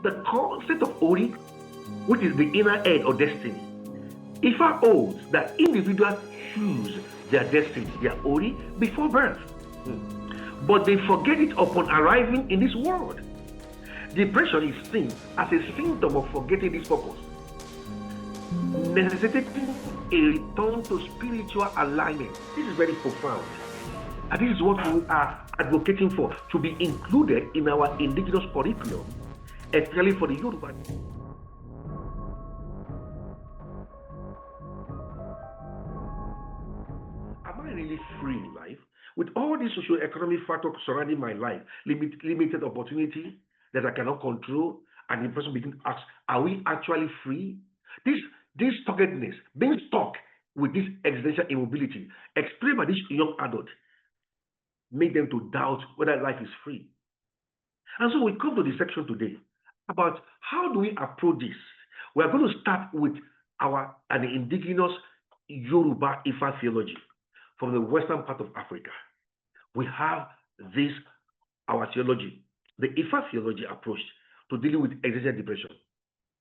The concept of Ori, which is the inner head or destiny, Ifa holds that individuals choose their destiny, their Ori, before birth. But they forget it upon arriving in this world. Depression is seen as a symptom of forgetting this purpose, necessitating a return to spiritual alignment. This is very profound. And this is what we are advocating for, to be included in our indigenous curriculum, especially for the Yoruba. Am I really free in life? With all these socio-economic factors surrounding my life, limited opportunity that I cannot control, and the person begins to ask, are we actually free? This stockedness, being stuck with this existential immobility, explained by this young adult, made them to doubt whether life is free. And so we come to the section today about how do we approach this. We are going to start with an indigenous Yoruba Ifa theology from the western part of Africa. We have this, our theology, the Ifa theology approach to dealing with existential depression.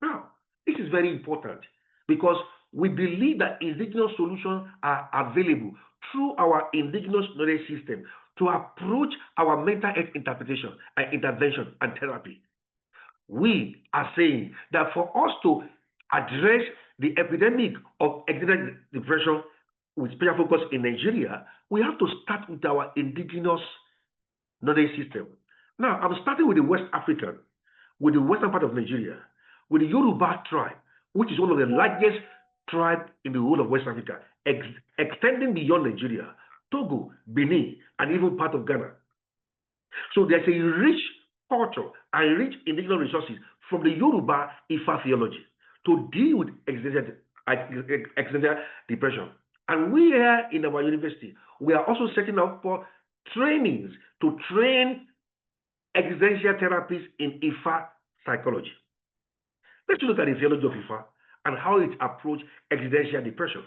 Now, this is very important because we believe that indigenous solutions are available through our indigenous knowledge system to approach our mental health interpretation and intervention and therapy. We are saying that for us to address the epidemic of existential depression with special focus in Nigeria, we have to start with our indigenous knowledge system. Now, I'm starting with the West African, with the western part of Nigeria, with the Yoruba tribe, which is one of the largest tribes in the whole of West Africa, extending beyond Nigeria, Togo, Benin, and even part of Ghana. So there's a rich culture and rich indigenous resources from the Yoruba Ifa theology to deal with existential depression. And we here in our university, we are also setting up for trainings to train existential therapists in Ifa psychology. Let's look at the theology of Ifa and how it approaches existential depression.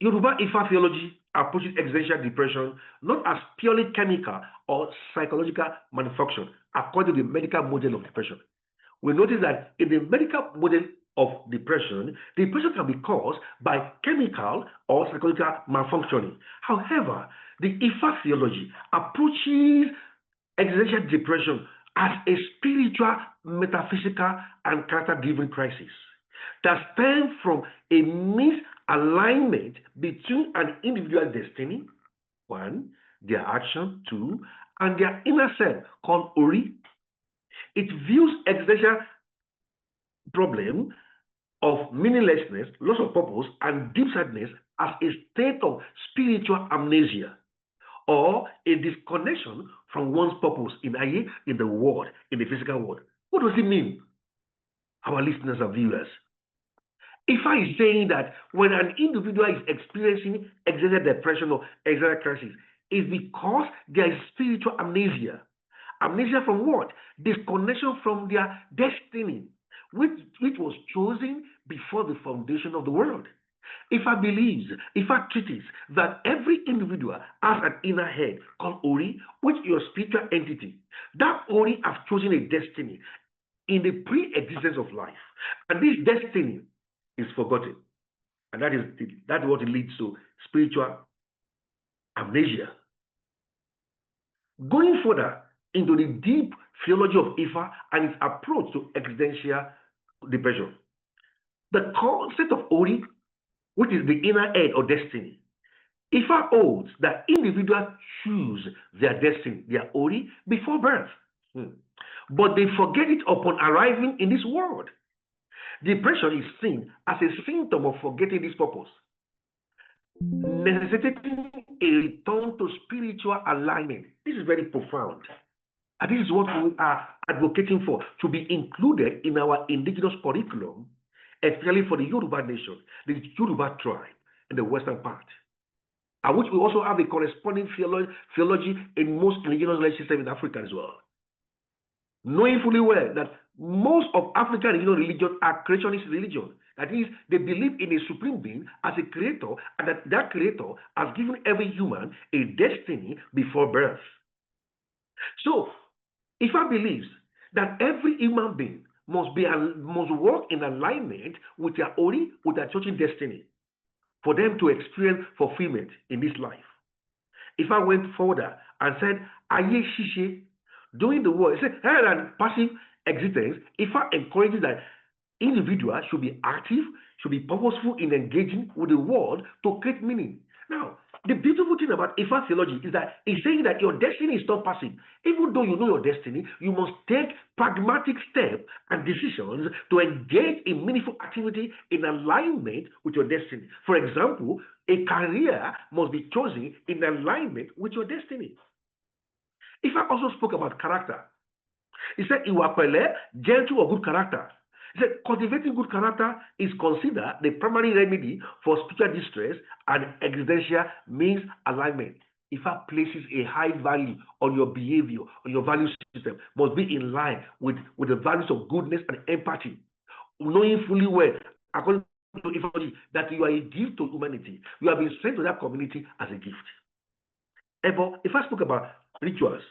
Yoruba Ifa theology approaches existential depression not as purely chemical or psychological manufacture according to the medical model of depression. We notice that in the medical model of depression can be caused by chemical or psychological malfunctioning. However, the Ifa theology approaches existential depression as a spiritual, metaphysical, and character-driven crisis that stems from a misalignment between an individual's destiny, one, their action, two, and their inner self called Ori. It views existential problem of meaninglessness, loss of purpose, and deep sadness as a state of spiritual amnesia or a disconnection from one's purpose in the world, in the physical world. What does it mean, our listeners and viewers? Ifa is saying that when an individual is experiencing existential depression or existential crisis, it's because there is spiritual amnesia. Amnesia from what? Disconnection from their destiny, which was chosen before the foundation of the world. Ifa treats that every individual has an inner head called Ori, which is your spiritual entity. That Ori has chosen a destiny in the pre-existence of life. And this destiny is forgotten. And that's what it leads to spiritual amnesia. Going further into the deep theology of Ifa and its approach to existential depression, the concept of Ori, which is the inner head or destiny, Ifa holds that individuals choose their destiny, their Ori, before birth. But they forget it upon arriving in this world. Depression is seen as a symptom of forgetting this purpose, necessitating a return to spiritual alignment. This is very profound. And this is what we are advocating for, to be included in our indigenous curriculum, especially for the Yoruba nation, the Yoruba tribe in the western part, and which we also have a corresponding theology in most indigenous systems in Africa as well. Knowing fully well that most of African religions are creationist religions. That is, they believe in a supreme being as a creator, and that creator has given every human a destiny before birth. So, Ifa believes that every human being must work in alignment with their ori, with their chosen destiny, for them to experience fulfillment in this life. Ifa went further and said, Aye Shishe, doing the work, he said, rather than passive existence, Ifa encourages that individuals should be active, should be purposeful in engaging with the world to create meaning. Now, the beautiful thing about Ifa theology is that it's saying that your destiny is not passive. Even though you know your destiny, you must take pragmatic steps and decisions to engage in meaningful activity in alignment with your destiny. For example, a career must be chosen in alignment with your destiny. Ifa also spoke about character. He said, Iwapele, gentle or good character. He said, cultivating good character is considered the primary remedy for spiritual distress, and existential means alignment. If I places a high value on your behavior, on your value system, must be in line with the values of goodness and empathy, knowing fully well, according to Ifa, that you are a gift to humanity. You have been sent to that community as a gift. But if I spoke about rituals,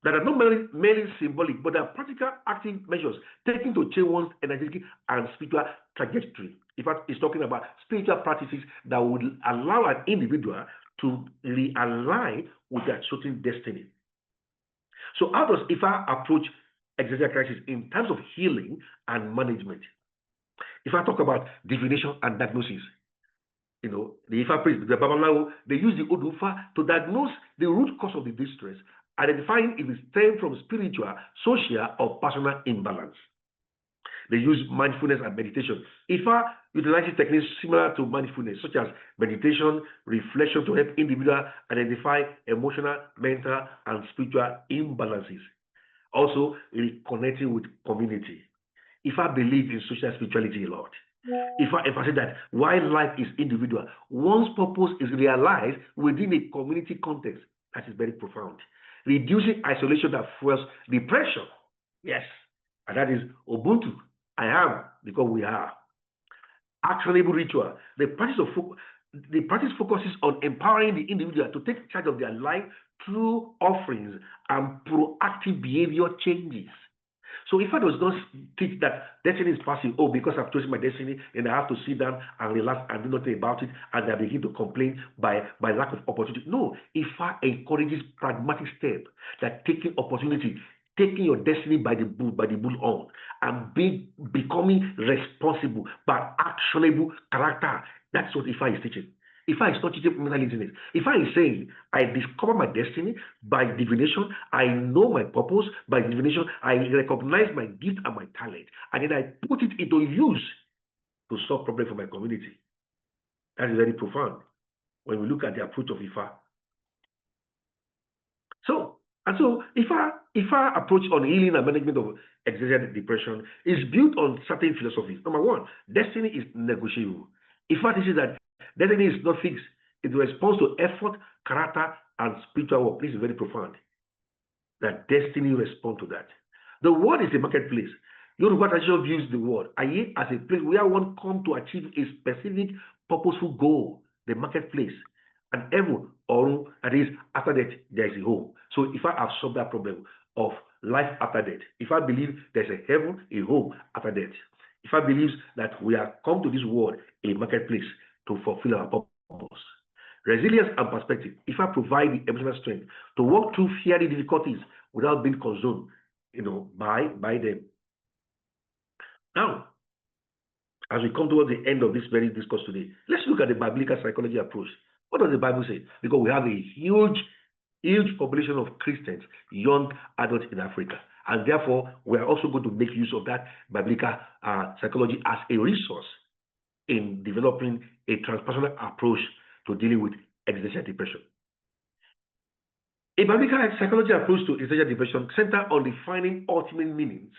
that are not merely symbolic, but are practical, active measures taken to change one's energetic and spiritual trajectory. In fact, it's talking about spiritual practices that would allow an individual to realign with their chosen destiny. So, how does Ifa approach existential crisis in terms of healing and management? If I talk about divination and diagnosis, the Ifa priest, the Babalawo, they use the Odufa to diagnose the root cause of the distress, identifying if it stems from spiritual, social, or personal imbalance. They use mindfulness and meditation. Ifa utilizes techniques similar to mindfulness, such as meditation, reflection, to help individuals identify emotional, mental, and spiritual imbalances. Also, reconnecting with community. Ifa believes in social spirituality a lot. Ifa emphasizes that while life is individual, one's purpose is realized within a community context. That is very profound. Reducing isolation that fuels depression. Yes. And that is Ubuntu. I am because we are. Actionable ritual. The practice focuses on empowering the individual to take charge of their life through offerings and proactive behavior changes. So if I does not teach that destiny is passive, because I've chosen my destiny, then I have to sit down and relax and do nothing about it, and I begin to complain by lack of opportunity. No, if I encourages pragmatic step, that taking opportunity, taking your destiny by the bull on, and becoming responsible by actionable character. That's what Ifa is teaching. Ifa is not teaching mental laziness. Ifa is saying, I discover my destiny by divination. I know my purpose by divination. I recognize my gift and my talent, and then I put it into use to solve problems for my community. That is very profound when we look at the approach of Ifa. So Ifa approach on healing and management of existential depression is built on certain philosophies. Number one, destiny is negotiable. Ifa teaches that destiny is not fixed. It responds to effort, character, and spiritual work. This is very profound. That destiny responds to that. The world is a marketplace. Yoruba tradition views the world as a place where one comes to achieve a specific purposeful goal, the marketplace. And heaven, or that is, after death, there is a home. So if I have solved that problem of life after death, if I believe there's a heaven, a home after death, if I believe that we have come to this world, a marketplace, to fulfill our purpose. Resilience and perspective. If I provide the emotional strength to walk through fiery difficulties without being consumed, by them. Now, as we come towards the end of this very discourse today, let's look at the biblical psychology approach. What does the Bible say? Because we have a huge population of Christians, young adults in Africa. And therefore, we are also going to make use of that biblical psychology as a resource in developing a transpersonal approach to dealing with existential depression. A biblical psychology approach to existential depression centers on defining ultimate meaning.